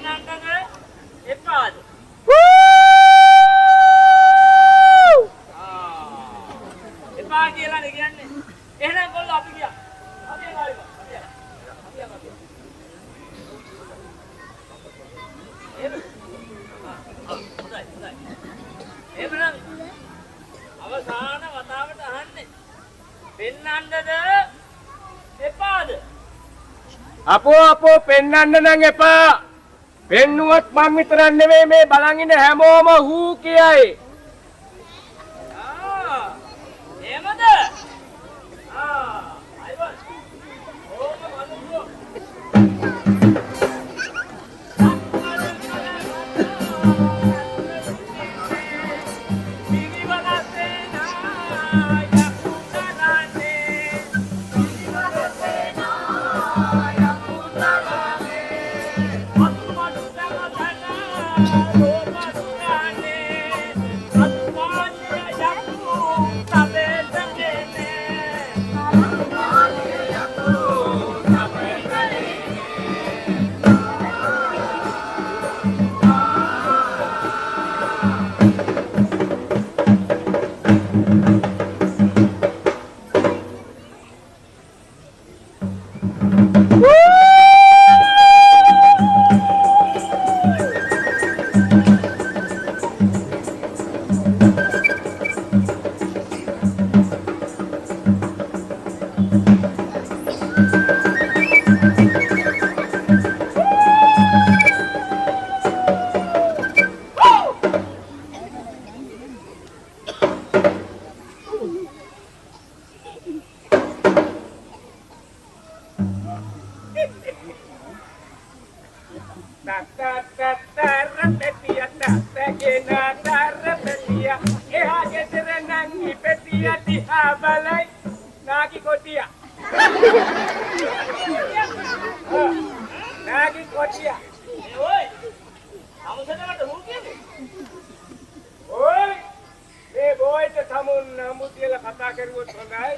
පෙන්නන්නද එපාද? එපා කියලා නේ කියන්නේ. එහෙනම් කොල්ල අපි ගියා. අපි යනවා. එහෙනම් අවසාන වතාවට අහන්නේ පෙන්නන්නද එපාද? අපෝ පෙන්නන්න නම් එපා. පෙන්නුවත් මං විතරක් නෙමෙයි මේ බලන් ඉන්න හැමෝම හූ කියයි. එහෙමද? අයිබෝන්. ඕම බලමු. මේ බෝයිට සමුන් නමු කියලා කතා කරුවොත් හොඳයි.